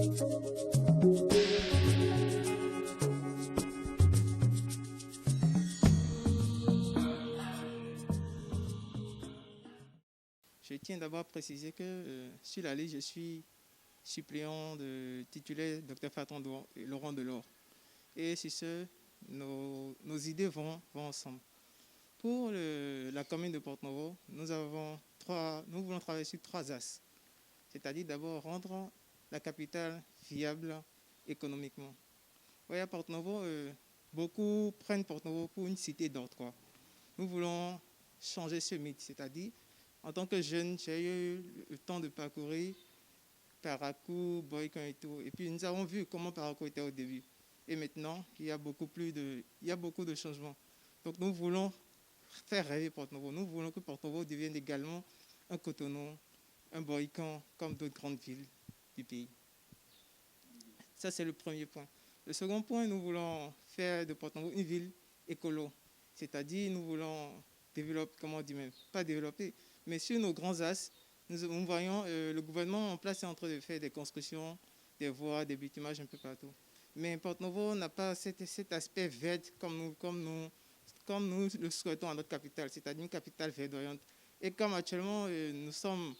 Je tiens d'abord à préciser que sur la liste, je suis suppléant de titulaire Dr Fatran Laurent Delors. Et sur ce, nos idées vont ensemble. Pour la commune de Porto-Novo, nous voulons travailler sur 3 axes. C'est-à-dire d'abord rendre la capitale viable économiquement. Oui, à Porto-Novo, beaucoup prennent Porto-Novo pour une cité d'ordre, quoi. Nous voulons changer ce mythe, c'est-à-dire, en tant que jeune, j'ai eu le temps de parcourir Parakou, Boykan et tout. Et puis nous avons vu comment Parakou était au début. Et maintenant, il y a beaucoup de changements. Donc nous voulons faire rêver Porto-Novo. Nous voulons que Porto-Novo devienne également un Cotonou, un Boykan, comme d'autres grandes villes du pays. Ça, c'est le premier point. Le second point, nous voulons faire de Porto-Novo une ville écolo. C'est-à-dire, nous voulons développer, pas développer, mais sur nos grands axes, nous voyons le gouvernement en place est en train de faire des constructions, des voies, des bitumages un peu partout. Mais Porto-Novo n'a pas cet aspect vert comme nous le souhaitons à notre capitale, c'est-à-dire une capitale verdoyante. Et comme actuellement, nous sommes,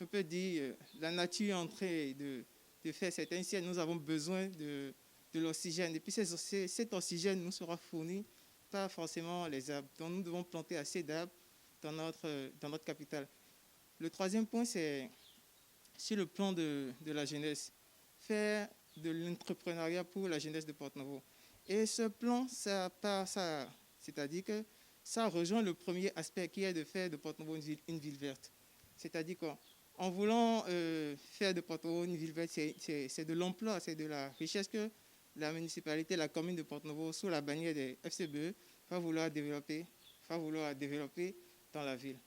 on peut dire, la nature est en train de faire certains sièges, nous avons besoin de l'oxygène. Et puis cet oxygène nous sera fourni pas forcément les arbres. Donc nous devons planter assez d'arbres dans notre capitale. Le troisième point, c'est sur le plan de la jeunesse. Faire de l'entrepreneuriat pour la jeunesse de Porto-Novo. Et ce plan, c'est-à-dire que ça rejoint le premier aspect qui est de faire de Porto-Novo une ville verte. C'est-à-dire qu'en voulant faire de Porto-Novo une ville verte, c'est de l'emploi, c'est de la richesse que la municipalité, la commune de Porto-Novo, sous la bannière des FCBE, va vouloir développer dans la ville.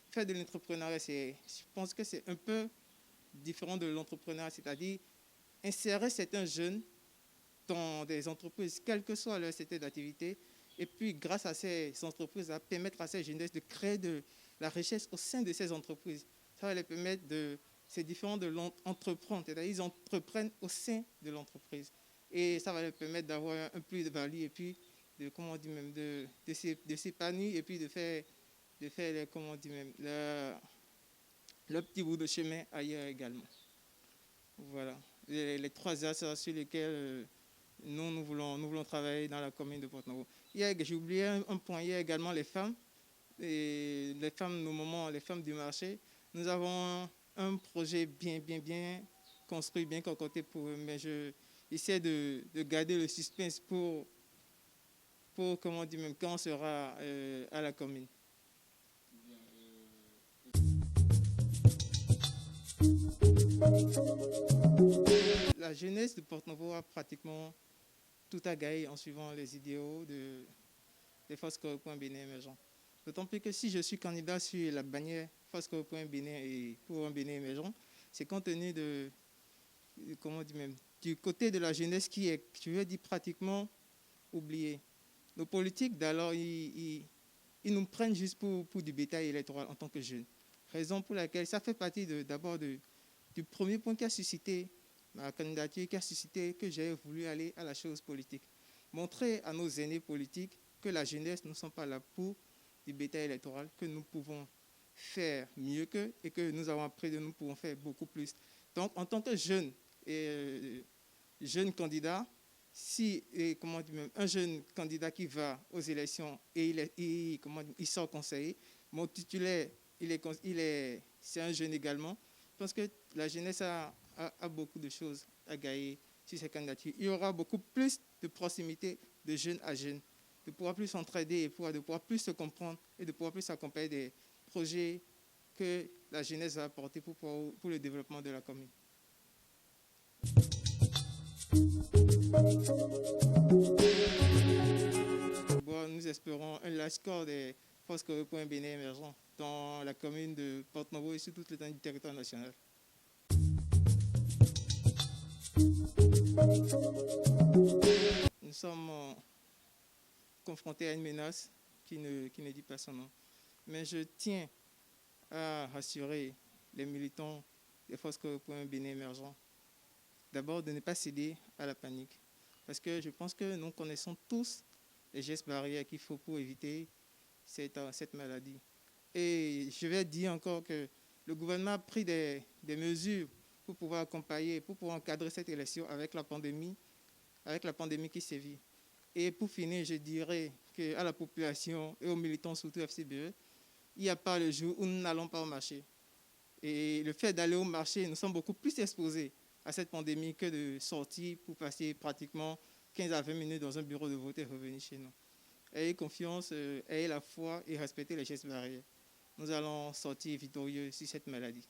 Faire de l'entrepreneuriat, je pense que c'est un peu différent de l'entrepreneuriat, c'est-à-dire insérer certains jeunes dans des entreprises, quel que soit leur secteur d'activité, et puis grâce à ces entreprises, permettre à ces jeunes de créer de la richesse au sein de ces entreprises. Ça va les permettre c'est différent de l'entreprendre, c'est-à-dire ils entreprennent au sein de l'entreprise. Et ça va leur permettre d'avoir un plus de value et puis de s'épanouir et puis de faire le petit bout de chemin ailleurs également. Voilà, les 3 axes sur lesquels nous voulons travailler dans la commune de Porto-Novo. J'ai oublié un point, il y a également les femmes, et les femmes du marché. Nous avons un projet bien construit, bien concocté pour eux, mais j'essaie de garder le suspense pour quand on sera à la commune. La jeunesse de Porto-Novo a pratiquement tout à gagner en suivant les idéaux des Forces Coopération Bénin émergent. D'autant plus que si je suis candidat sur la bannière Forces Coopération Bénin et pour un Bénin émergent, c'est compte tenu du côté de la jeunesse qui est, je veux dire, pratiquement oublié. Nos politiques d'alors, ils nous prennent juste pour du bétail électoral en tant que jeunes. Raison pour laquelle ça fait partie d'abord du premier point qui a suscité ma candidature, qui a suscité que j'ai voulu aller à la chose politique. Montrer à nos aînés politiques que la jeunesse ne sont pas là pour du bétail électoral, que nous pouvons faire mieux qu'eux et que nous avons appris de nous pouvons faire beaucoup plus. Donc, en tant que jeune candidat, un jeune candidat qui va aux élections et il sort conseiller, mon titulaire, c'est un jeune également, parce que la jeunesse a beaucoup de choses à gagner sur ces candidatures. Il y aura beaucoup plus de proximité de jeune à jeune, de pouvoir plus s'entraider, de pouvoir plus se comprendre et de pouvoir plus accompagner des projets que la jeunesse va apporter pour le développement de la commune. Bon, nous espérons un large score des Forces Coopération Bénin émergent dans la commune de Porto-Novo et sur tout l'étendue du territoire national. Nous sommes confrontés à une menace qui ne dit pas son nom. Mais je tiens à rassurer les militants des Forces Coopération Bénin émergent d'abord de ne pas céder à la panique. Parce que je pense que nous connaissons tous les gestes barrières qu'il faut pour éviter cette maladie. Et je vais dire encore que le gouvernement a pris des mesures pour pouvoir accompagner, pour pouvoir encadrer cette élection avec la pandémie qui sévit. Et pour finir, je dirais qu'à la population et aux militants, surtout FCBE, il n'y a pas le jour où nous n'allons pas au marché. Et le fait d'aller au marché, nous sommes beaucoup plus exposés à cette pandémie que de sortir pour passer pratiquement 15 à 20 minutes dans un bureau de vote et revenir chez nous. Ayez confiance, ayez la foi et respectez les gestes barrières. Nous allons sortir victorieux sur cette maladie.